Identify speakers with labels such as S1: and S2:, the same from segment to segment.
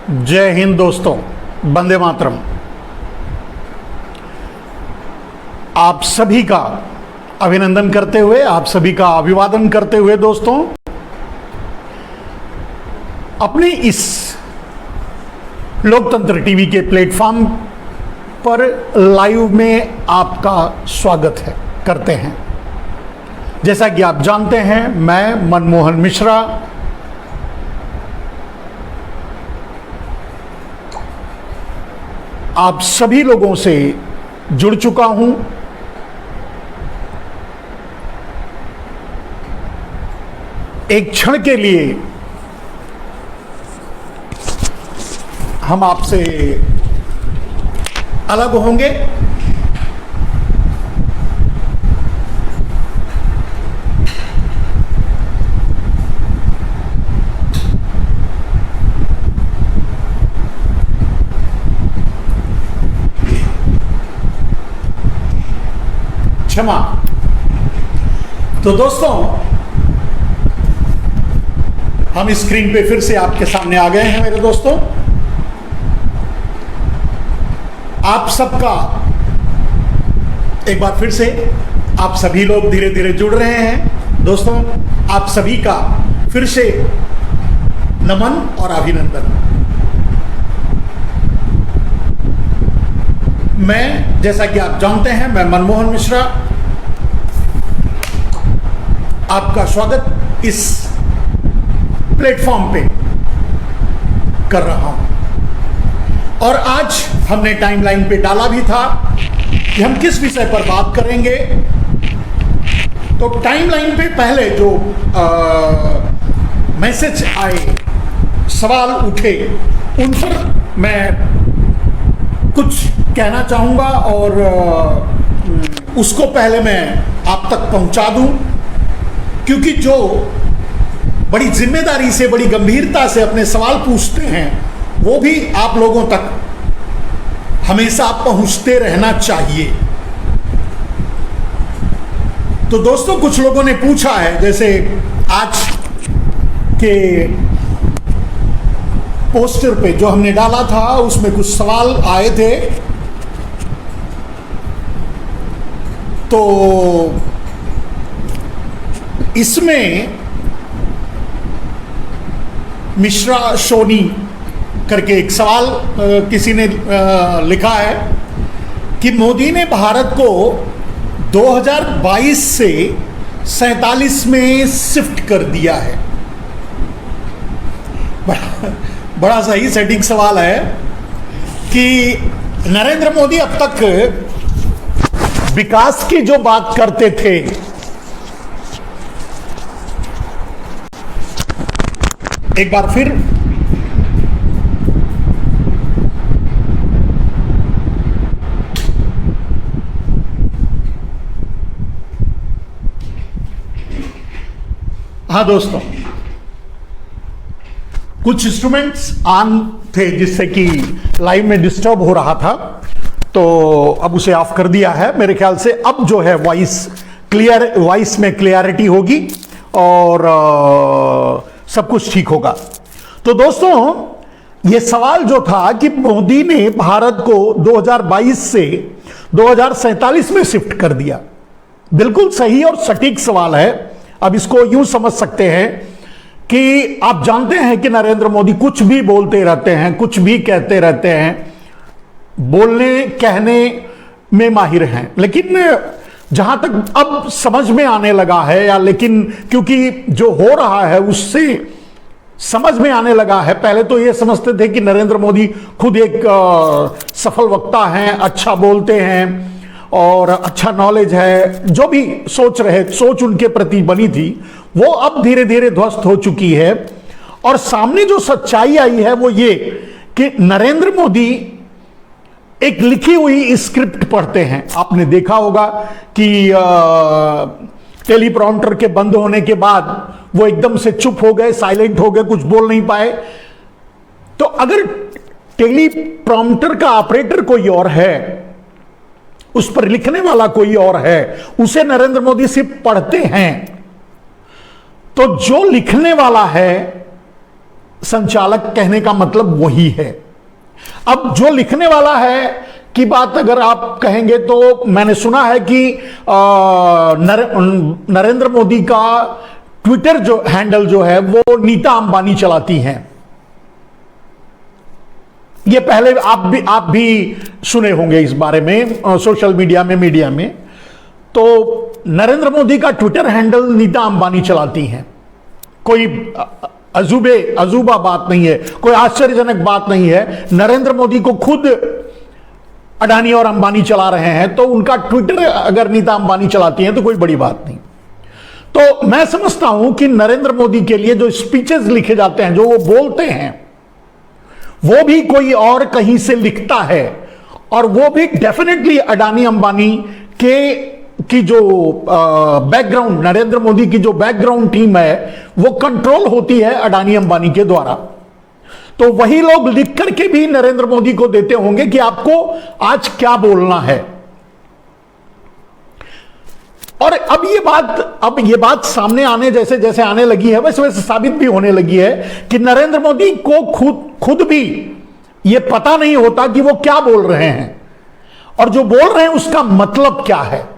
S1: जय हिंद दोस्तों, वंदे मातरम। आप सभी का अभिनंदन करते हुए, आप सभी का अभिवादन करते हुए दोस्तों, अपने इस लोकतंत्र टीवी के प्लेटफॉर्म पर लाइव में आपका स्वागत करते हैं। जैसा कि आप जानते हैं, मैं मनमोहन मिश्रा आप सभी लोगों से जुड़ चुका हूं। एक क्षण के लिए हम आपसे अलग होंगे। क्षमा। तो दोस्तों, हम स्क्रीन पे फिर से आपके सामने आ गए हैं। मेरे दोस्तों, आप सबका एक बार फिर से, आप सभी लोग धीरे धीरे जुड़ रहे हैं। दोस्तों, आप सभी का फिर से नमन और अभिनंदन। मैं, जैसा कि आप जानते हैं, मैं मनमोहन मिश्रा आपका स्वागत इस प्लेटफॉर्म पे कर रहा हूं। और आज हमने टाइमलाइन पे डाला भी था कि हम किस विषय पर बात करेंगे। तो टाइमलाइन पे पहले जो मैसेज आए, सवाल उठे, उन पर मैं कुछ कहना चाहूँगा और उसको पहले मैं आप तक पहुँचा दूँ, क्योंकि जो बड़ी जिम्मेदारी से, बड़ी गंभीरता से अपने सवाल पूछते हैं, वो भी आप लोगों तक हमेशा पहुँचते रहना चाहिए। तो दोस्तों, कुछ लोगों ने पूछा है, जैसे आज के पोस्टर पे जो हमने डाला था, उसमें कुछ सवाल आए थे। तो इसमें मिश्रा सोनी करके एक सवाल किसी ने लिखा है कि मोदी ने भारत को 2022 से 47 में शिफ्ट कर दिया है। बड़ा सही सेटिंग सवाल है कि नरेंद्र मोदी अब तक विकास की जो बात करते थे, एक बार फिर हाँ दोस्तों, कुछ इंस्ट्रूमेंट्स ऑन थे जिससे कि लाइव में डिस्टर्ब हो रहा था, तो अब उसे ऑफ कर दिया है। मेरे ख्याल से अब जो है वॉइस में क्लियरिटी होगी और सब कुछ ठीक होगा। तो दोस्तों, ये सवाल जो था कि मोदी ने भारत को 2022 से 2047 में शिफ्ट कर दिया, बिल्कुल सही और सटीक सवाल है। अब इसको यूं समझ सकते हैं कि आप जानते हैं कि नरेंद्र मोदी कुछ भी बोलते रहते हैं, कुछ भी कहते रहते हैं, बोलने कहने में माहिर हैं, लेकिन जहां तक अब समझ में आने लगा है, या लेकिन क्योंकि जो हो रहा है उससे समझ में आने लगा है। पहले तो ये समझते थे कि नरेंद्र मोदी खुद एक सफल वक्ता हैं, अच्छा बोलते हैं और अच्छा नॉलेज है। जो भी सोच उनके प्रति बनी थी, वो अब धीरे धीरे ध्वस्त हो चुकी है। और सामने जो सच्चाई आई है वो ये कि नरेंद्र मोदी एक लिखी हुई स्क्रिप्ट पढ़ते हैं। आपने देखा होगा कि टेलीप्रॉम्प्टर के बंद होने के बाद वो एकदम से चुप हो गए, साइलेंट हो गए, कुछ बोल नहीं पाए। तो अगर टेलीप्रॉम्प्टर का ऑपरेटर कोई और है, उस पर लिखने वाला कोई और है, उसे नरेंद्र मोदी सिर्फ पढ़ते हैं, तो जो लिखने वाला है संचालक कहने का मतलब वही है। अब जो लिखने वाला है की बात अगर आप कहेंगे तो मैंने सुना है कि नरेंद्र मोदी का ट्विटर जो हैंडल जो है वो नीता अंबानी चलाती हैं। ये पहले आप भी सुने होंगे इस बारे में सोशल मीडिया में। तो नरेंद्र मोदी का ट्विटर हैंडल नीता अंबानी चलाती हैं। कोई अजूबा बात नहीं है, कोई आश्चर्यजनक बात नहीं है। नरेंद्र मोदी को खुद अडानी और अंबानी चला रहे हैं, तो उनका ट्विटर अगर नीता अंबानी चलाती हैं तो कोई बड़ी बात नहीं। तो मैं समझता हूं कि नरेंद्र मोदी के लिए जो स्पीचेस लिखे जाते हैं, जो वो बोलते हैं, वो भी कोई और कहीं से लिखता है, और वो भी डेफिनेटली अडानी अंबानी की जो बैकग्राउंड, नरेंद्र मोदी की जो बैकग्राउंड टीम है वो कंट्रोल होती है अडानी अंबानी के द्वारा। तो वही लोग लिख करके भी नरेंद्र मोदी को देते होंगे कि आपको आज क्या बोलना है। और अब ये बात सामने आने जैसे जैसे आने लगी है, वैसे वैसे साबित भी होने लगी है कि नरेंद्र मोदी को खुद भी ये पता नहीं होता कि वो क्या बोल रहे हैं और जो बोल रहे हैं उसका मतलब क्या है।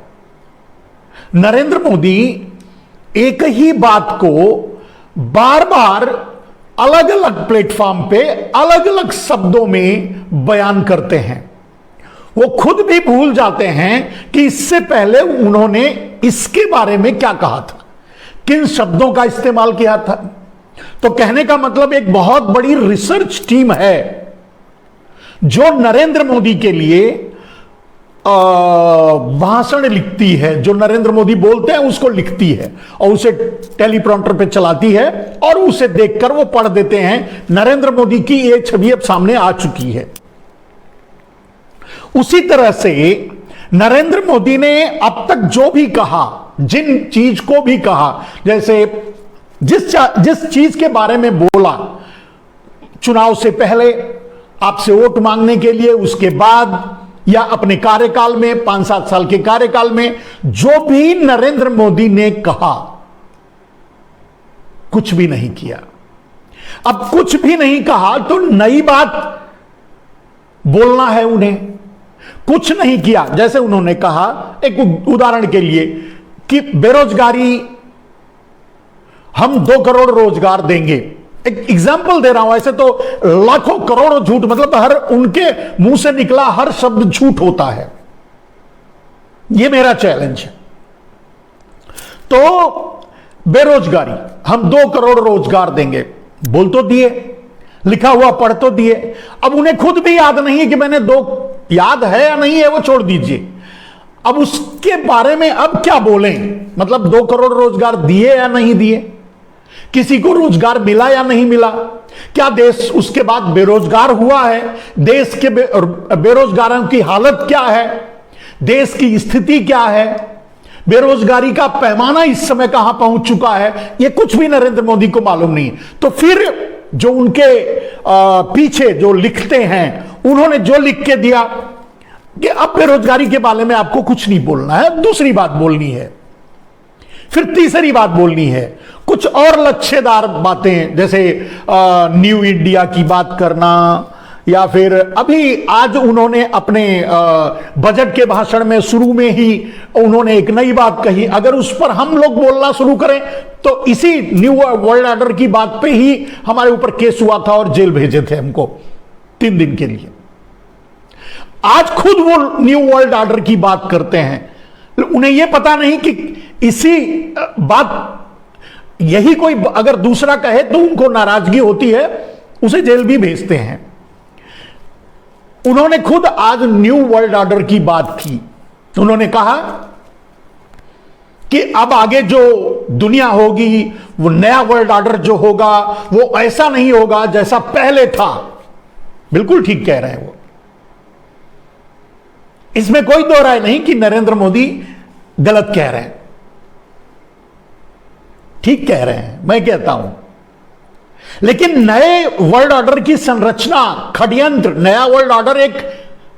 S1: नरेंद्र मोदी एक ही बात को बार बार अलग अलग प्लेटफॉर्म पे अलग अलग शब्दों में बयान करते हैं। वो खुद भी भूल जाते हैं कि इससे पहले उन्होंने इसके बारे में क्या कहा था, किन शब्दों का इस्तेमाल किया था। तो कहने का मतलब एक बहुत बड़ी रिसर्च टीम है जो नरेंद्र मोदी के लिए भाषण लिखती है, जो नरेंद्र मोदी बोलते हैं उसको लिखती है और उसे टेलीप्रॉम्प्टर पे चलाती है और उसे देखकर वो पढ़ देते हैं। नरेंद्र मोदी की ये छवि अब सामने आ चुकी है। उसी तरह से नरेंद्र मोदी ने अब तक जो भी कहा, जिन चीज को भी कहा, जैसे जिस चीज के बारे में बोला चुनाव से पहले, आपसे वोट मांगने के लिए, उसके बाद, या अपने कार्यकाल में 5-7 साल के कार्यकाल में जो भी नरेंद्र मोदी ने कहा, कुछ भी नहीं किया। अब कुछ भी नहीं कहा तो नई बात बोलना है उन्हें। कुछ नहीं किया, जैसे उन्होंने कहा, एक उदाहरण के लिए, कि बेरोजगारी, हम 2 करोड़ रोजगार देंगे। एक एग्जाम्पल दे रहा हूं, ऐसे तो लाखों करोड़ों झूठ, मतलब हर उनके मुंह से निकला हर शब्द झूठ होता है। यह मेरा चैलेंज है। तो बेरोजगारी, हम 2 करोड़ रोजगार देंगे, बोल तो दिए, लिखा हुआ पढ़ तो दिए। अब उन्हें खुद भी याद नहीं है कि मैंने याद है या नहीं है वो छोड़ दीजिए, अब उसके बारे में अब क्या बोलें, मतलब 2 करोड़ रोजगार दिए या नहीं दिए, किसी को रोजगार मिला या नहीं मिला, क्या देश उसके बाद बेरोजगार हुआ है, देश के बेरोजगारों की हालत क्या है, देश की स्थिति क्या है, बेरोजगारी का पैमाना इस समय कहां पहुंच चुका है, यह कुछ भी नरेंद्र मोदी को मालूम नहीं। तो फिर जो उनके पीछे जो लिखते हैं, उन्होंने जो लिख के दिया कि अब बेरोजगारी के बारे में आपको कुछ नहीं बोलना है, दूसरी बात बोलनी है, फिर तीसरी बात बोलनी है, कुछ और लच्छेदार बातें, जैसे न्यू इंडिया की बात करना, या फिर अभी आज उन्होंने अपने बजट के भाषण में शुरू में ही उन्होंने एक नई बात कही। अगर उस पर हम लोग बोलना शुरू करें तो इसी न्यू वर्ल्ड ऑर्डर की बात पे ही हमारे ऊपर केस हुआ था और जेल भेजे थे हमको 3 दिन के लिए। आज खुद वो न्यू वर्ल्ड ऑर्डर की बात करते हैं। उन्हें यह पता नहीं कि इसी बात, यही कोई अगर दूसरा कहे तो उनको नाराजगी होती है, उसे जेल भी भेजते हैं। उन्होंने खुद आज न्यू वर्ल्ड ऑर्डर की बात की। उन्होंने कहा कि अब आगे जो दुनिया होगी, वो नया वर्ल्ड ऑर्डर जो होगा वो ऐसा नहीं होगा जैसा पहले था। बिल्कुल ठीक कह रहे हैं वो, इसमें कोई दो राय नहीं कि नरेंद्र मोदी गलत कह रहे हैं, ठीक कह रहे हैं, मैं कहता हूं। लेकिन नए वर्ल्ड ऑर्डर की संरचना, षड्यंत्र, नया वर्ल्ड ऑर्डर एक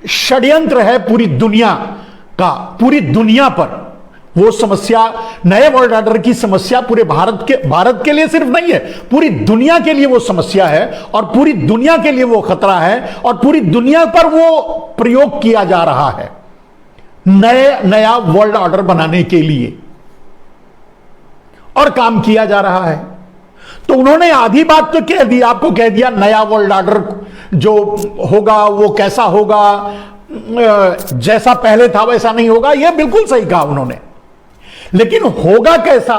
S1: षड्यंत्र है पूरी दुनिया का, पूरी दुनिया पर। वो समस्या, नए वर्ल्ड ऑर्डर की समस्या पूरे भारत के लिए सिर्फ नहीं है, पूरी दुनिया के लिए वो समस्या है, और पूरी दुनिया के लिए वो खतरा है, और पूरी दुनिया पर वो प्रयोग किया जा रहा है नया वर्ल्ड ऑर्डर बनाने के लिए, और काम किया जा रहा है। तो उन्होंने आधी बात तो कह दी, आपको कह दिया नया वर्ल्ड ऑर्डर जो होगा वो कैसा होगा, जैसा पहले था वैसा नहीं होगा, यह बिल्कुल सही कहा उन्होंने। लेकिन होगा कैसा,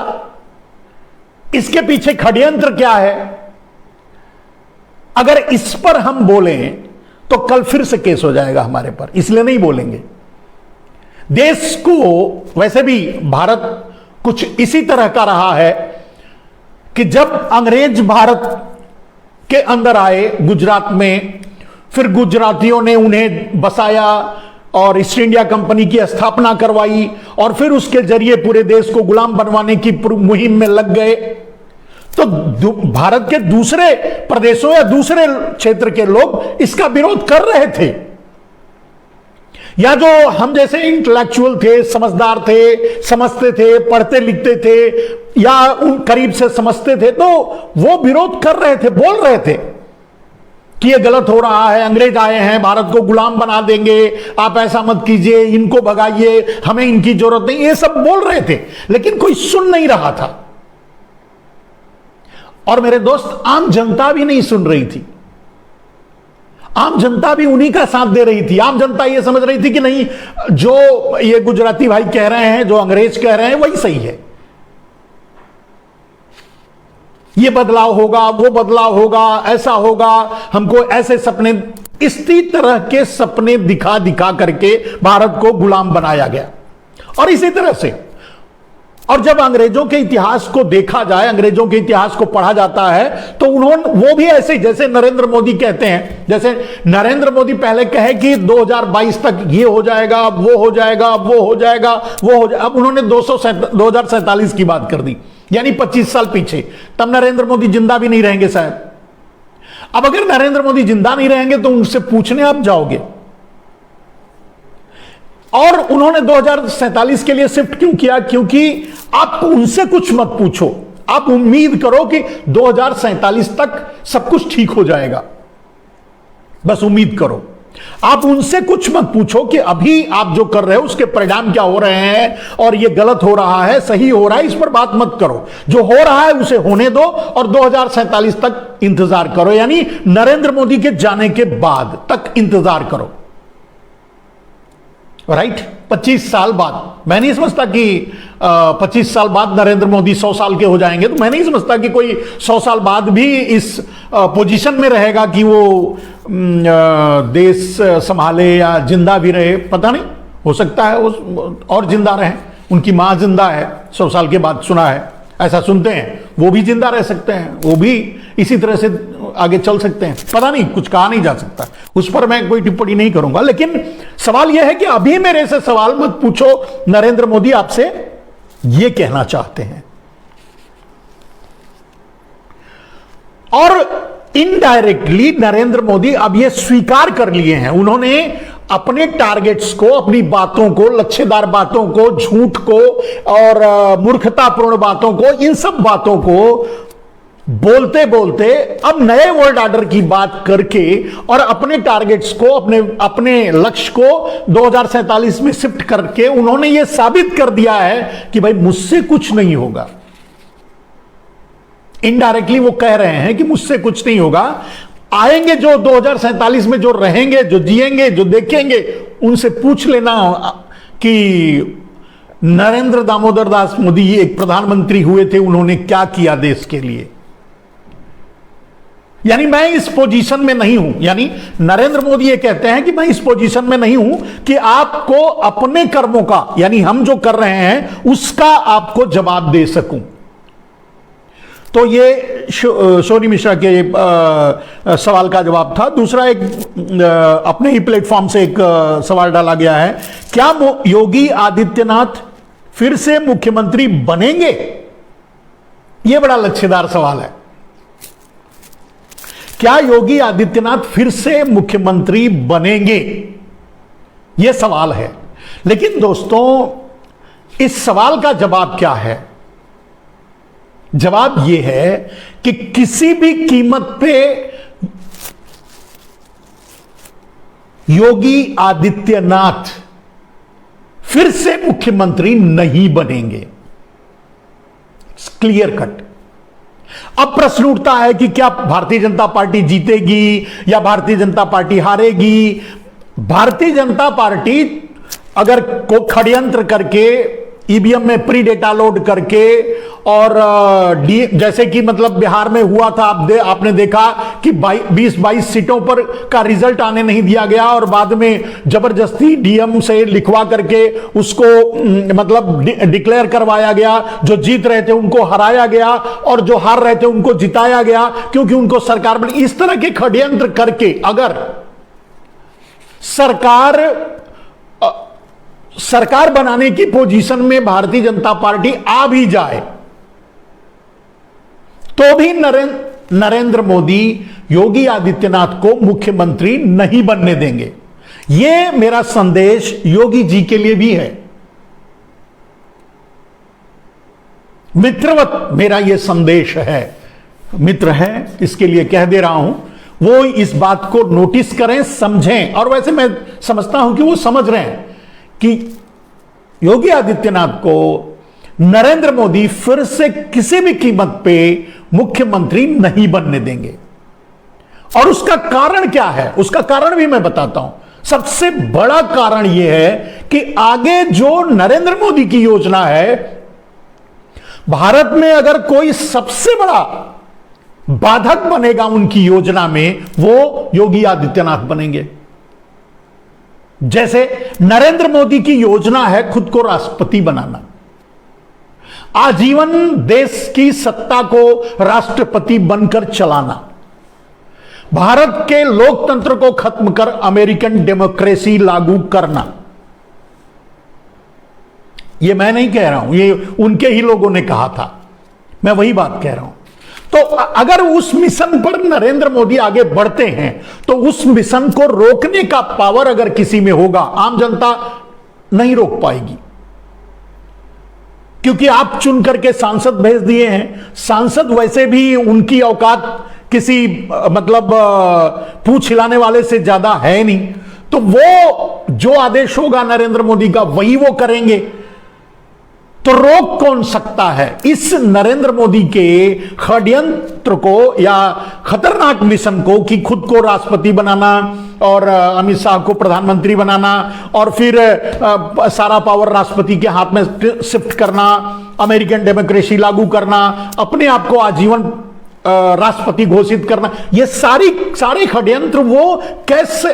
S1: इसके पीछे षड्यंत्र क्या है, अगर इस पर हम बोलें तो कल फिर से केस हो जाएगा हमारे पर, इसलिए नहीं बोलेंगे। देश को वैसे भी भारत कुछ इसी तरह का रहा है कि जब अंग्रेज भारत के अंदर आए गुजरात में, फिर गुजरातियों ने उन्हें बसाया और ईस्ट इंडिया कंपनी की स्थापना करवाई, और फिर उसके जरिए पूरे देश को गुलाम बनवाने की मुहिम में लग गए। तो भारत के दूसरे प्रदेशों या दूसरे क्षेत्र के लोग इसका विरोध कर रहे थे, या जो हम जैसे इंटेलेक्चुअल थे, समझदार थे, समझते थे, पढ़ते लिखते थे, या उन करीब से समझते थे, तो वो विरोध कर रहे थे, बोल रहे थे कि ये गलत हो रहा है, अंग्रेज आए हैं, भारत को गुलाम बना देंगे, आप ऐसा मत कीजिए, इनको भगाइए, हमें इनकी जरूरत नहीं, ये सब बोल रहे थे, लेकिन कोई सुन नहीं रहा था। और मेरे दोस्त, आम जनता भी नहीं सुन रही थी, आम जनता भी उन्हीं का साथ दे रही थी। आम जनता ये समझ रही थी कि नहीं, जो ये गुजराती भाई कह रहे हैं, जो अंग्रेज कह रहे हैं, वही सही है, ये बदलाव होगा, वो बदलाव होगा, ऐसा होगा, हमको ऐसे सपने, इसी तरह के सपने दिखा दिखा करके भारत को गुलाम बनाया गया। और इसी तरह से, और जब अंग्रेजों के इतिहास को देखा जाए, अंग्रेजों के इतिहास को पढ़ा जाता है, तो वो भी ऐसे, जैसे नरेंद्र मोदी कहते हैं, जैसे नरेंद्र मोदी पहले कहे कि 2022 तक ये हो जाएगा, वो हो जाएगा, वो हो जाएगा, वो हो जाएगा, अब उन्होंने 2047 की बात कर दी, यानी 25 साल पीछे। तब नरेंद्र मोदी जिंदा भी नहीं रहेंगे शायद। अब अगर नरेंद्र मोदी जिंदा नहीं रहेंगे तो उनसे पूछने आप जाओगे। और उन्होंने 2047 के लिए शिफ्ट क्यों किया? क्योंकि आप उनसे कुछ मत पूछो, आप उम्मीद करो कि 2047 तक सब कुछ ठीक हो जाएगा, बस उम्मीद करो। आप उनसे कुछ मत पूछो कि अभी आप जो कर रहे हो उसके परिणाम क्या हो रहे हैं, और ये गलत हो रहा है, सही हो रहा है, इस पर बात मत करो। जो हो रहा है उसे होने दो और 2047 तक इंतजार करो, यानी नरेंद्र मोदी के जाने के बाद तक इंतजार करो। राइट? 25 साल बाद। मैं नहीं समझता कि 25 साल बाद नरेंद्र मोदी 100 साल के हो जाएंगे, तो मैं नहीं समझता कि कोई 100 साल बाद भी इस पोजीशन में रहेगा कि वो देश संभाले या जिंदा भी रहे। पता नहीं, हो सकता है और जिंदा रहे, उनकी मां जिंदा है, 100 साल के बाद सुना है, ऐसा सुनते हैं, वो भी जिंदा रह सकते हैं, वो भी इसी तरह से आगे चल सकते हैं। पता नहीं, कुछ कहा नहीं जा सकता, उस पर मैं कोई टिप्पणी नहीं करूंगा। लेकिन सवाल यह है कि अभी मेरे से सवाल मत पूछो, नरेंद्र मोदी आपसे यह कहना चाहते हैं। और इनडायरेक्टली नरेंद्र मोदी अब यह स्वीकार कर लिए हैं, उन्होंने अपने टारगेट्स को, अपनी बातों को, लच्छेदार बातों को, झूठ को और मूर्खतापूर्ण बातों को, इन सब बातों को बोलते बोलते अब नए वर्ल्ड ऑर्डर की बात करके और अपने टारगेट्स को, अपने लक्ष्य को 2047 में शिफ्ट करके उन्होंने यह साबित कर दिया है कि भाई मुझसे कुछ नहीं होगा। इनडायरेक्टली वो कह रहे हैं कि मुझसे कुछ नहीं होगा। आएंगे जो 2047 में जो रहेंगे, जो जिएंगे, जो देखेंगे, उनसे पूछ लेना कि नरेंद्र दामोदर दास मोदी एक प्रधानमंत्री हुए थे, उन्होंने क्या किया देश के लिए। यानी मैं इस पोजीशन में नहीं हूं, यानी नरेंद्र मोदी ये कहते हैं कि मैं इस पोजीशन में नहीं हूं कि आपको अपने कर्मों का, यानी हम जो कर रहे हैं उसका आपको जवाब दे सकूं। तो ये सोनी मिश्रा के सवाल का जवाब था। दूसरा एक अपने ही प्लेटफॉर्म से एक सवाल डाला गया है, क्या योगी आदित्यनाथ फिर से मुख्यमंत्री बनेंगे? यह बड़ा लच्छेदार सवाल है। क्या योगी आदित्यनाथ फिर से मुख्यमंत्री बनेंगे? यह सवाल है। लेकिन दोस्तों, इस सवाल का जवाब क्या है? जवाब यह है कि किसी भी कीमत पे योगी आदित्यनाथ फिर से मुख्यमंत्री नहीं बनेंगे। Clear cut. अब प्रश्न उठता है कि क्या भारतीय जनता पार्टी जीतेगी या भारतीय जनता पार्टी हारेगी? भारतीय जनता पार्टी अगर को षड्यंत्र करके ईवीएम में प्री डेटा लोड करके और जैसे कि मतलब बिहार में हुआ था, आपने देखा कि 20-22 सीटों पर का रिजल्ट आने नहीं दिया गया और बाद में जबरदस्ती डीएम से लिखवा करके उसको मतलब डिक्लेयर करवाया गया। जो जीत रहे थे उनको हराया गया और जो हार रहे थे उनको जिताया गया, क्योंकि उनको सरकार बनी। इस तरह के षड्यंत्र करके अगर सरकार बनाने की पोजीशन में भारतीय जनता पार्टी आ भी जाए तो भी नरेंद्र मोदी योगी आदित्यनाथ को मुख्यमंत्री नहीं बनने देंगे। यह मेरा संदेश योगी जी के लिए भी है। मित्रवत मेरा यह संदेश है, मित्र है इसके लिए कह दे रहा हूं, वो इस बात को नोटिस करें, समझें। और वैसे मैं समझता हूं कि वो समझ रहे हैं कि योगी आदित्यनाथ को नरेंद्र मोदी फिर से किसी भी कीमत पे मुख्यमंत्री नहीं बनने देंगे। और उसका कारण क्या है? उसका कारण भी मैं बताता हूं। सबसे बड़ा कारण यह है कि आगे जो नरेंद्र मोदी की योजना है, भारत में अगर कोई सबसे बड़ा बाधक बनेगा उनकी योजना में, वो योगी आदित्यनाथ बनेंगे। जैसे नरेंद्र मोदी की योजना है खुद को राष्ट्रपति बनाना, आजीवन देश की सत्ता को राष्ट्रपति बनकर चलाना, भारत के लोकतंत्र को खत्म कर अमेरिकन डेमोक्रेसी लागू करना। यह मैं नहीं कह रहा हूं, यह उनके ही लोगों ने कहा था, मैं वही बात कह रहा हूं। तो अगर उस मिशन पर नरेंद्र मोदी आगे बढ़ते हैं तो उस मिशन को रोकने का पावर अगर किसी में होगा, आम जनता नहीं रोक पाएगी, क्योंकि आप चुन करके सांसद भेज दिए हैं। सांसद वैसे भी उनकी औकात किसी मतलब पूछ हिलाने वाले से ज्यादा है नहीं, तो वो जो आदेश होगा नरेंद्र मोदी का वही वो करेंगे। तो रोक कौन सकता है इस नरेंद्र मोदी के षड्यंत्र को या खतरनाक मिशन को कि खुद को राष्ट्रपति बनाना और अमित शाह को प्रधानमंत्री बनाना और फिर सारा पावर राष्ट्रपति के हाथ में शिफ्ट करना, अमेरिकन डेमोक्रेसी लागू करना, अपने आप को आजीवन राष्ट्रपति घोषित करना। ये सारे षड्यंत्र वो कैसे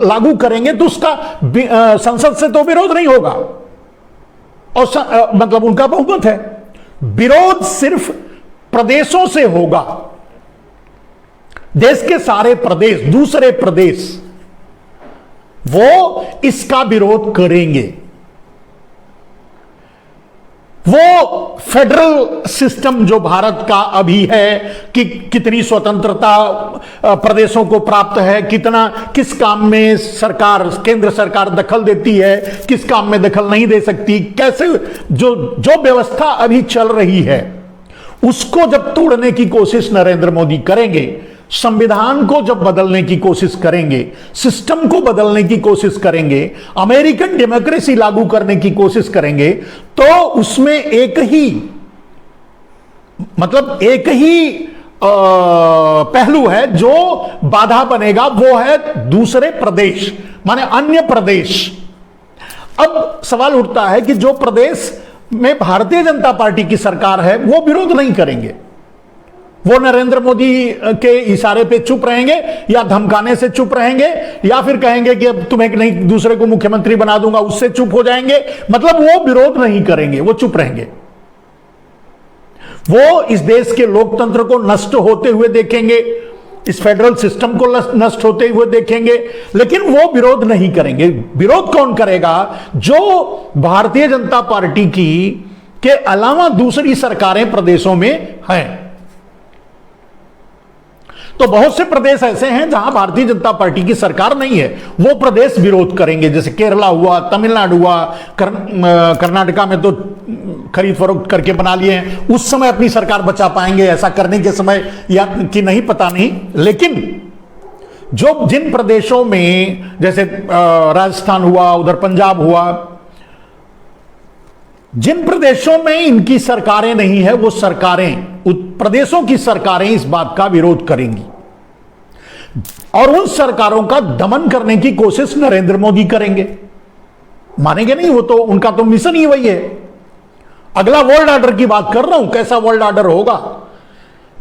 S1: लागू करेंगे? तो उसका संसद से तो विरोध नहीं होगा और मतलब उनका बहुमत है। विरोध सिर्फ प्रदेशों से होगा। देश के सारे प्रदेश, दूसरे प्रदेश वो इसका विरोध करेंगे। वो फेडरल सिस्टम जो भारत का अभी है कि कितनी स्वतंत्रता प्रदेशों को प्राप्त है, कितना किस काम में सरकार, केंद्र सरकार दखल देती है, किस काम में दखल नहीं दे सकती, कैसे जो व्यवस्था अभी चल रही है उसको जब तोड़ने की कोशिश नरेंद्र मोदी करेंगे, संविधान को जब बदलने की कोशिश करेंगे, सिस्टम को बदलने की कोशिश करेंगे, अमेरिकन डेमोक्रेसी लागू करने की कोशिश करेंगे, तो उसमें एक ही पहलू है जो बाधा बनेगा, वो है दूसरे प्रदेश, माने अन्य प्रदेश। अब सवाल उठता है कि जो प्रदेश में भारतीय जनता पार्टी की सरकार है वो विरोध नहीं करेंगे, वो नरेंद्र मोदी के इशारे पे चुप रहेंगे या धमकाने से चुप रहेंगे या फिर कहेंगे कि अब तुम्हें नहीं दूसरे को मुख्यमंत्री बना दूंगा, उससे चुप हो जाएंगे। मतलब वो विरोध नहीं करेंगे, वो चुप रहेंगे। वो इस देश के लोकतंत्र को नष्ट होते हुए देखेंगे, इस फेडरल सिस्टम को नष्ट होते हुए देखेंगे, लेकिन वो विरोध नहीं करेंगे। विरोध कौन करेगा? जो भारतीय जनता पार्टी की के अलावा दूसरी सरकारें प्रदेशों में हैं। तो बहुत से प्रदेश ऐसे हैं जहां भारतीय जनता पार्टी की सरकार नहीं है, वो प्रदेश विरोध करेंगे, जैसे केरला हुआ, तमिलनाडु हुआ, कर्नाटका में तो खरीद फरोख्त करके बना लिए हैं, उस समय अपनी सरकार बचा पाएंगे ऐसा करने के समय या कि नहीं पता नहीं। लेकिन जो जिन प्रदेशों में जैसे राजस्थान हुआ, उधर पंजाब हुआ, जिन प्रदेशों में इनकी सरकारें नहीं है, वो सरकारें, प्रदेशों की सरकारें इस बात का विरोध करेंगी और उन सरकारों का दमन करने की कोशिश नरेंद्र मोदी करेंगे। मानेंगे नहीं, वो तो उनका तो मिशन ही वही है। अगला वर्ल्ड ऑर्डर की बात कर रहा हूं, कैसा वर्ल्ड ऑर्डर होगा,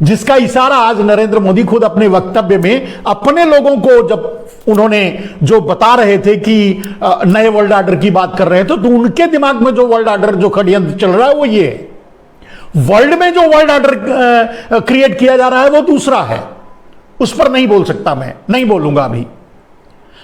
S1: जिसका इशारा आज नरेंद्र मोदी खुद अपने वक्तव्य में अपने लोगों को, जब उन्होंने जो बता रहे थे कि नए वर्ल्ड ऑर्डर की बात कर रहे थे, तो उनके दिमाग में जो वर्ल्ड ऑर्डर, जो षड्यंत्र चल रहा है वो ये है। वर्ल्ड में जो वर्ल्ड ऑर्डर क्रिएट किया जा रहा है वो दूसरा है, उस पर नहीं बोल सकता, मैं नहीं बोलूंगा अभी।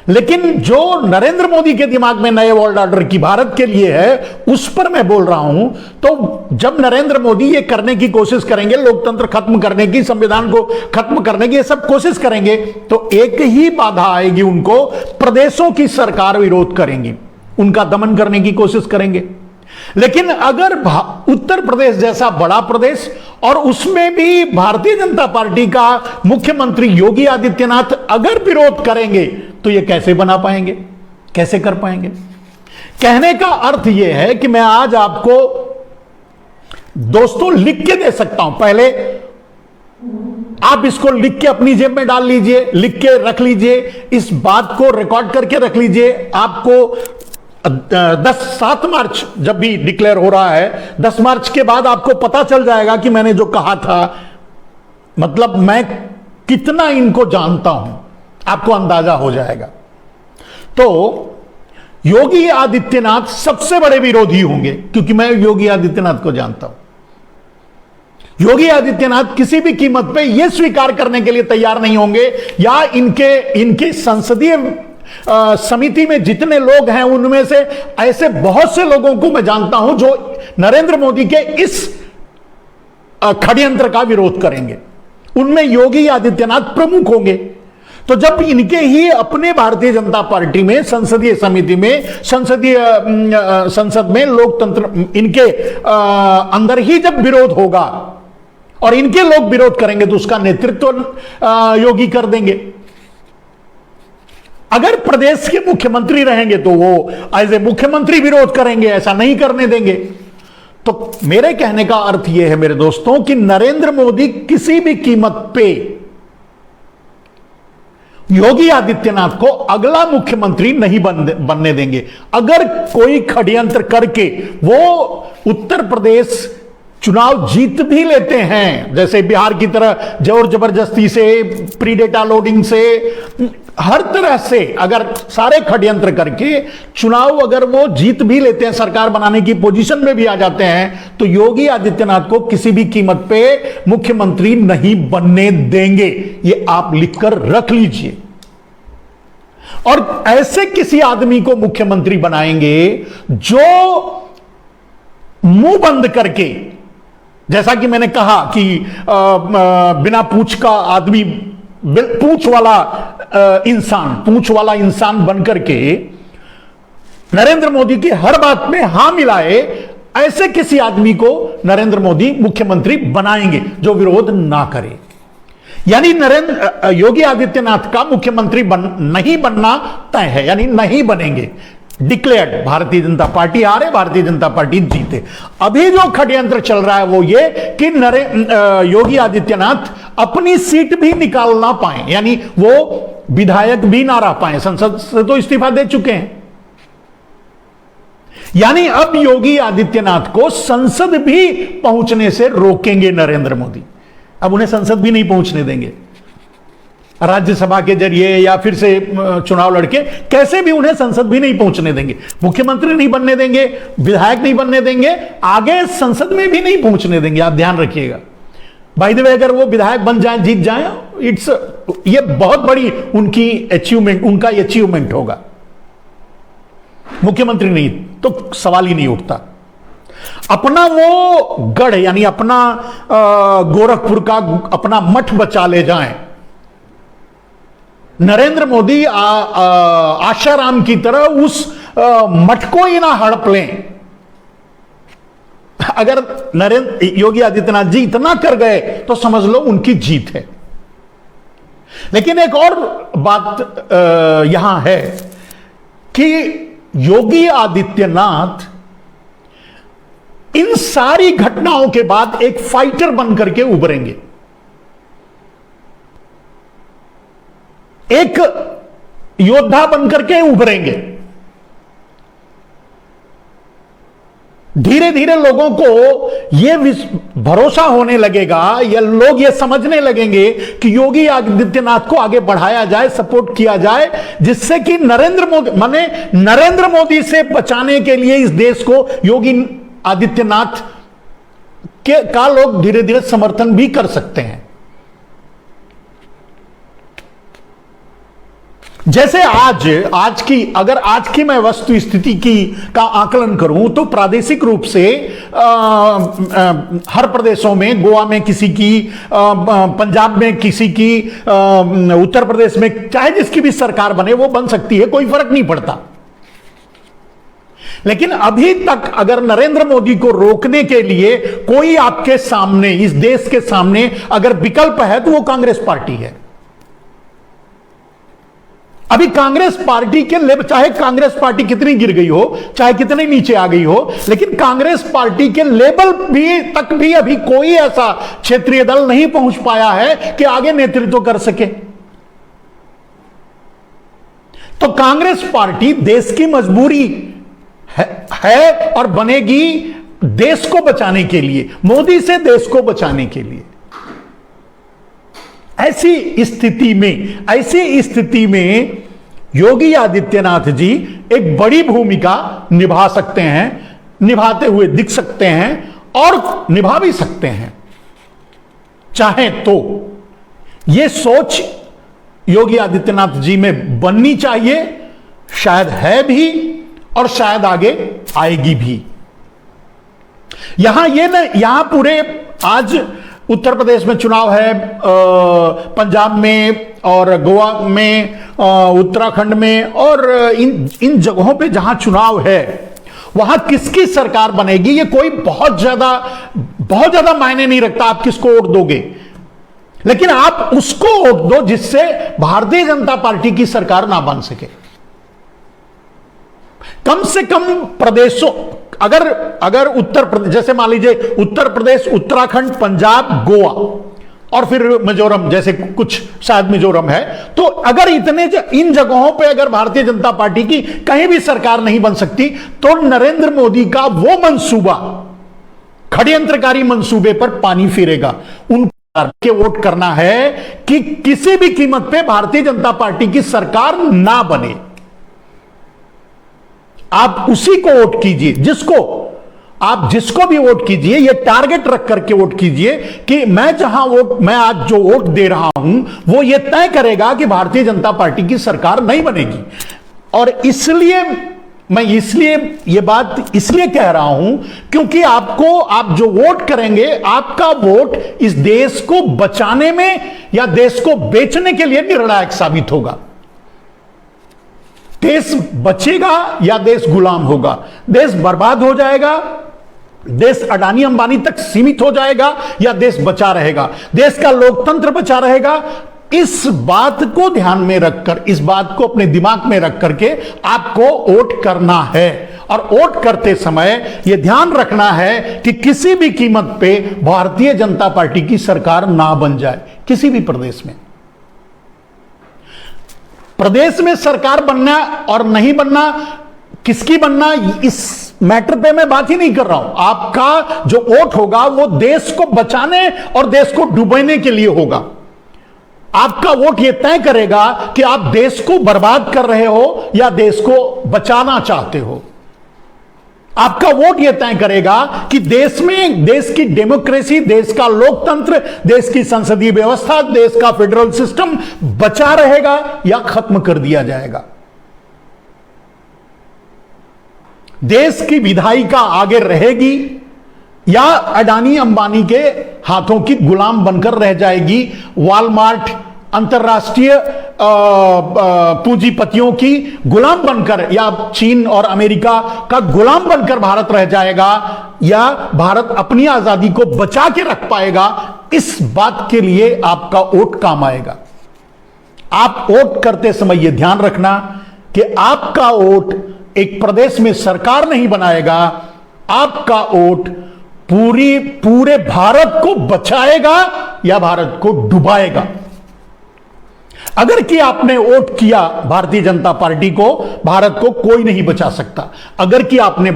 S1: लेकिन जो नरेंद्र मोदी के दिमाग में नए वर्ल्ड ऑर्डर की भारत के लिए है, उस पर मैं बोल रहा हूं। तो जब नरेंद्र मोदी ये करने की कोशिश करेंगे, लोकतंत्र खत्म करने की, संविधान को खत्म करने की, ये सब कोशिश करेंगे, तो एक ही बाधा आएगी उनको, प्रदेशों की सरकार विरोध करेंगी, उनका दमन करने की कोशिश करेंगे। लेकिन अगर उत्तर प्रदेश जैसा बड़ा प्रदेश और उसमें भी भारतीय जनता पार्टी का मुख्यमंत्री योगी आदित्यनाथ अगर विरोध करेंगे, तो ये कैसे बना पाएंगे, कैसे कर पाएंगे? कहने का अर्थ यह है कि मैं आज आपको दोस्तों लिख के दे सकता हूं, पहले आप इसको लिख के अपनी जेब में डाल लीजिए, लिख के रख लीजिए, इस बात को रिकॉर्ड करके रख लीजिए। आपको 7 मार्च जब भी डिक्लेयर हो रहा है, 10 मार्च के बाद आपको पता चल जाएगा कि मैंने जो कहा था, मतलब मैं कितना इनको जानता हूं, आपको अंदाजा हो जाएगा। तो योगी आदित्यनाथ सबसे बड़े विरोधी होंगे, क्योंकि मैं योगी आदित्यनाथ को जानता हूं। योगी आदित्यनाथ किसी भी कीमत पे यह स्वीकार करने के लिए तैयार नहीं होंगे, या इनके संसदीय समिति में जितने लोग हैं उनमें से ऐसे बहुत से लोगों को मैं जानता हूं जो नरेंद्र मोदी के इस षड्यंत्र का विरोध करेंगे। उनमें योगी आदित्यनाथ प्रमुख होंगे। तो जब इनके ही अपने भारतीय जनता पार्टी में संसदीय समिति में, संसद में, लोकतंत्र, इनके अंदर ही जब विरोध होगा और इनके लोग विरोध करेंगे, तो उसका नेतृत्व योगी कर देंगे। अगर प्रदेश के मुख्यमंत्री रहेंगे तो वो एज ए मुख्यमंत्री विरोध करेंगे, ऐसा नहीं करने देंगे। तो मेरे कहने का अर्थ यह है मेरे दोस्तों कि नरेंद्र मोदी किसी भी कीमत पे योगी आदित्यनाथ को अगला मुख्यमंत्री नहीं बनने देंगे। अगर कोई षड्यंत्र करके वो उत्तर प्रदेश चुनाव जीत भी लेते हैं, जैसे बिहार की तरह जोर जबरदस्ती से, प्री डेटा लोडिंग से, हर तरह से अगर सारे षड्यंत्र करके चुनाव अगर वो जीत भी लेते हैं, सरकार बनाने की पोजीशन में भी आ जाते हैं, तो योगी आदित्यनाथ को किसी भी कीमत पे मुख्यमंत्री नहीं बनने देंगे। ये आप लिखकर रख लीजिए। और ऐसे किसी आदमी को मुख्यमंत्री बनाएंगे जो मुंह बंद करके, जैसा कि मैंने कहा कि बिना पूंछ का आदमी, पूंछ वाला इंसान बनकर के नरेंद्र मोदी की हर बात में हां मिलाए, ऐसे किसी आदमी को नरेंद्र मोदी मुख्यमंत्री बनाएंगे जो विरोध ना करे। यानी योगी आदित्यनाथ का मुख्यमंत्री नहीं बनना तय है, यानी नहीं बनेंगे, डिक्लेयर्ड। भारतीय जनता पार्टी हारे, भारतीय जनता पार्टी जीते। अभी जो षड्यंत्र चल रहा है वो ये कि योगी आदित्यनाथ अपनी सीट भी निकाल ना पाए, यानी वो विधायक भी ना रह पाए, संसद से तो इस्तीफा दे चुके हैं। यानी अब योगी आदित्यनाथ को संसद भी पहुंचने से रोकेंगे नरेंद्र मोदी। अब उन्हें संसद भी नहीं पहुंचने देंगे, राज्यसभा के जरिए या फिर से चुनाव लड़के, कैसे भी उन्हें संसद भी नहीं पहुंचने देंगे। मुख्यमंत्री नहीं बनने देंगे, विधायक नहीं बनने देंगे, आगे संसद में भी नहीं पहुंचने देंगे। आप ध्यान रखिएगा। बाय द वे, अगर वो विधायक बन जाए, जीत जाए, ये बहुत बड़ी उनकी अचीवमेंट, उनका अचीवमेंट होगा। मुख्यमंत्री नहीं तो सवाल ही नहीं उठता। अपना वो गढ़, यानी अपना गोरखपुर का अपना मठ बचा ले जाएं, नरेंद्र मोदी आशाराम की तरह उस मठ को ही ना हड़प लें। अगर नरेंद्र योगी आदित्यनाथ जी इतना कर गए तो समझ लो उनकी जीत है। लेकिन एक और बात यहां है कि योगी आदित्यनाथ इन सारी घटनाओं के बाद एक फाइटर बनकर के उभरेंगे, एक योद्धा बनकर के उभरेंगे। धीरे धीरे लोगों को यह भरोसा होने लगेगा या लोग ये समझने लगेंगे कि योगी आदित्यनाथ को आगे बढ़ाया जाए, सपोर्ट किया जाए, जिससे कि नरेंद्र मोदी से बचाने के लिए इस देश को योगी आदित्यनाथ का लोग धीरे धीरे समर्थन भी कर सकते हैं। जैसे आज की मैं वस्तु स्थिति का आकलन करूं तो प्रादेशिक रूप से हर प्रदेशों में, गोवा में किसी की, पंजाब में किसी की, उत्तर प्रदेश में चाहे जिसकी भी सरकार बने वो बन सकती है, कोई फर्क नहीं पड़ता। लेकिन अभी तक अगर नरेंद्र मोदी को रोकने के लिए कोई आपके सामने, इस देश के सामने अगर विकल्प है तो वो कांग्रेस पार्टी है। अभी कांग्रेस पार्टी के चाहे कांग्रेस पार्टी कितनी गिर गई हो, चाहे कितनी नीचे आ गई हो, लेकिन कांग्रेस पार्टी के लेवल तक भी अभी कोई ऐसा क्षेत्रीय दल नहीं पहुंच पाया है कि आगे नेतृत्व कर सके। तो कांग्रेस पार्टी देश की मजबूरी है और बनेगी देश को बचाने के लिए, मोदी से देश को बचाने के लिए। ऐसी स्थिति में योगी आदित्यनाथ जी एक बड़ी भूमिका निभा सकते हैं, निभाते हुए दिख सकते हैं और निभा भी सकते हैं। चाहे तो यह सोच योगी आदित्यनाथ जी में बननी चाहिए, शायद है भी और शायद आगे आएगी भी। यहां पूरे आज उत्तर प्रदेश में चुनाव है, पंजाब में और गोवा में, उत्तराखंड में, और इन जगहों पे जहां चुनाव है वहां किसकी सरकार बनेगी ये कोई बहुत ज्यादा मायने नहीं रखता आप किसको वोट दोगे। लेकिन आप उसको वोट दो जिससे भारतीय जनता पार्टी की सरकार ना बन सके। कम से कम प्रदेशों, अगर उत्तर प्रदेश, जैसे मान लीजिए उत्तर प्रदेश, उत्तराखंड, पंजाब, गोवा और फिर मिजोरम, जैसे कुछ शायद मिजोरम है, तो अगर इन जगहों पे अगर भारतीय जनता पार्टी की कहीं भी सरकार नहीं बन सकती तो नरेंद्र मोदी का वो मंसूबा, षड्यंत्रकारी मंसूबे पर पानी फिरेगा। उनको के वोट करना है कि किसी भी कीमत पे भारतीय जनता पार्टी की सरकार ना बने। आप उसी को वोट कीजिए, जिसको भी वोट कीजिए, ये टारगेट रख करके वोट कीजिए कि मैं आज जो वोट दे रहा हूं वो ये तय करेगा कि भारतीय जनता पार्टी की सरकार नहीं बनेगी। और ये बात इसलिए कह रहा हूं क्योंकि आप जो वोट करेंगे, आपका वोट इस देश को बचाने में या देश को बेचने के लिए निर्णायक साबित होगा। देश बचेगा या देश गुलाम होगा, देश बर्बाद हो जाएगा, देश अडानी अंबानी तक सीमित हो जाएगा या देश बचा रहेगा, देश का लोकतंत्र बचा रहेगा। इस बात को ध्यान में रखकर, इस बात को अपने दिमाग में रख करके आपको वोट करना है। और वोट करते समय यह ध्यान रखना है कि किसी भी कीमत पे भारतीय जनता पार्टी की सरकार ना बन जाए। किसी भी प्रदेश में सरकार बनना और नहीं बनना, किसकी बनना, इस मैटर पे मैं बात ही नहीं कर रहा हूं। आपका जो वोट होगा वो देश को बचाने और देश को डुबाने के लिए होगा। आपका वोट यह तय करेगा कि आप देश को बर्बाद कर रहे हो या देश को बचाना चाहते हो। आपका वोट यह तय करेगा कि देश की डेमोक्रेसी, देश का लोकतंत्र, देश की संसदीय व्यवस्था, देश का फेडरल सिस्टम बचा रहेगा या खत्म कर दिया जाएगा। देश की विधायिका आगे रहेगी या अडानी अंबानी के हाथों की गुलाम बनकर रह जाएगी। वॉलमार्ट, अंतरराष्ट्रीय पूंजीपतियों की गुलाम बनकर या चीन और अमेरिका का गुलाम बनकर भारत रह जाएगा, या भारत अपनी आजादी को बचा के रख पाएगा, इस बात के लिए आपका वोट काम आएगा। आप वोट करते समय यह ध्यान रखना कि आपका वोट एक प्रदेश में सरकार नहीं बनाएगा, आपका वोट पूरे भारत को बचाएगा या भारत को डुबाएगा। अगर कि आपने वोट किया भारतीय जनता पार्टी को, भारत को कोई नहीं बचा सकता। अगर कि आपने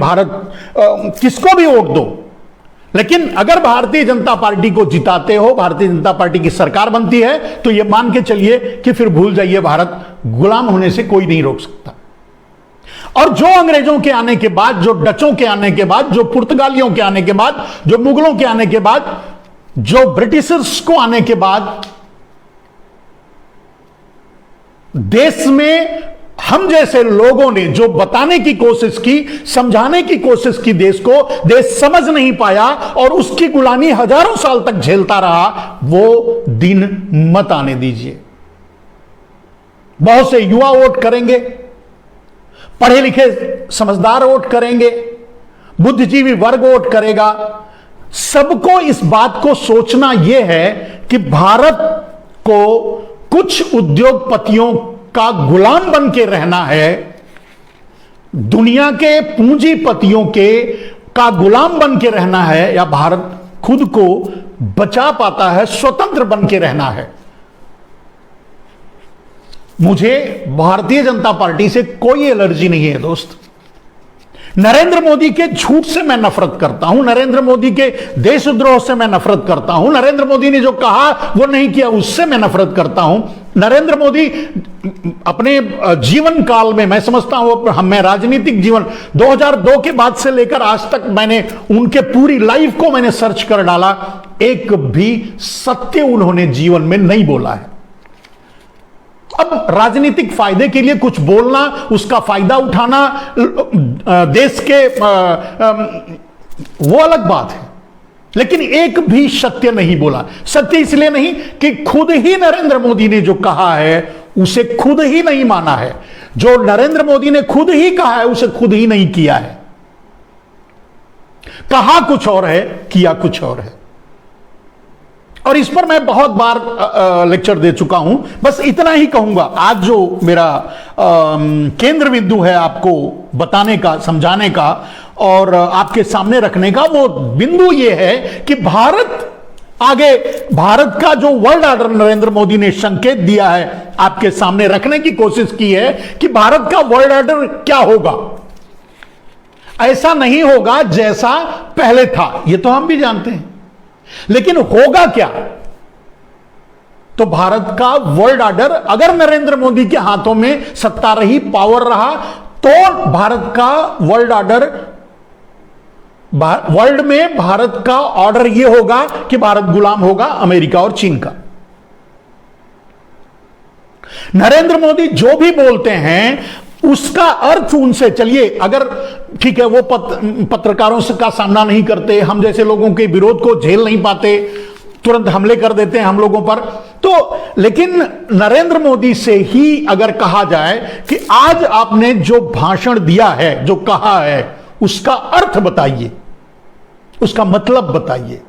S1: किसको भी वोट दो, लेकिन अगर भारतीय जनता पार्टी को जिताते हो, भारतीय जनता पार्टी की सरकार बनती है, तो यह मान के चलिए कि फिर भूल जाइए, भारत गुलाम होने से कोई नहीं रोक सकता। और जो अंग्रेजों के आने के बाद, जो डचों के आने के बाद, जो पुर्तगालियों के आने के बाद, जो मुगलों के आने के बाद, जो ब्रिटिशर्स को आने के बाद देश में हम जैसे लोगों ने जो बताने की कोशिश की, समझाने की कोशिश की देश को, देश समझ नहीं पाया और उसकी गुलामी हजारों साल तक झेलता रहा, वो दिन मत आने दीजिए। बहुत से युवा वोट करेंगे, पढ़े लिखे समझदार वोट करेंगे, बुद्धिजीवी वर्ग वोट करेगा। सबको इस बात को सोचना यह है कि भारत को कुछ उद्योगपतियों का गुलाम बन के रहना है, दुनिया के पूंजीपतियों का गुलाम बन के रहना है, या भारत खुद को बचा पाता है, स्वतंत्र बन के रहना है। मुझे भारतीय जनता पार्टी से कोई एलर्जी नहीं है दोस्त। नरेंद्र मोदी के झूठ से मैं नफरत करता हूं, नरेंद्र मोदी के देशद्रोह से मैं नफरत करता हूं, नरेंद्र मोदी ने जो कहा वो नहीं किया उससे मैं नफरत करता हूं। नरेंद्र मोदी अपने जीवन काल में, मैं समझता हूं मैं राजनीतिक जीवन 2002 के बाद से लेकर आज तक मैंने उनके पूरी लाइफ को मैंने सर्च कर डाला, एक भी सत्य उन्होंने जीवन में नहीं बोला है। अब राजनीतिक फायदे के लिए कुछ बोलना, उसका फायदा उठाना देश के वो अलग बात है, लेकिन एक भी सत्य नहीं बोला। सत्य इसलिए नहीं कि खुद ही नरेंद्र मोदी ने जो कहा है उसे खुद ही नहीं माना है, जो नरेंद्र मोदी ने खुद ही कहा है उसे खुद ही नहीं किया है। कहा कुछ और है, किया कुछ और है। और इस पर मैं बहुत बार लेक्चर दे चुका हूं, बस इतना ही कहूंगा। आज जो मेरा केंद्र बिंदु है आपको बताने का, समझाने का और आपके सामने रखने का, वो बिंदु ये है कि भारत का जो वर्ल्ड ऑर्डर नरेंद्र मोदी ने संकेत दिया है, आपके सामने रखने की कोशिश की है कि भारत का वर्ल्ड ऑर्डर क्या होगा। ऐसा नहीं होगा जैसा पहले था, यह तो हम भी जानते हैं, लेकिन होगा क्या? तो भारत का वर्ल्ड ऑर्डर, अगर नरेंद्र मोदी के हाथों में सत्ता रही, पावर रहा, तो भारत का वर्ल्ड ऑर्डर, वर्ल्ड में भारत का ऑर्डर यह होगा कि भारत गुलाम होगा अमेरिका और चीन का। नरेंद्र मोदी जो भी बोलते हैं उसका अर्थ उनसे, चलिए अगर ठीक है वो पत्रकारों से का सामना नहीं करते, हम जैसे लोगों के विरोध को झेल नहीं पाते, तुरंत हमले कर देते हैं हम लोगों पर, तो लेकिन नरेंद्र मोदी से ही अगर कहा जाए कि आज आपने जो भाषण दिया है, जो कहा है, उसका अर्थ बताइए, उसका मतलब बताइए।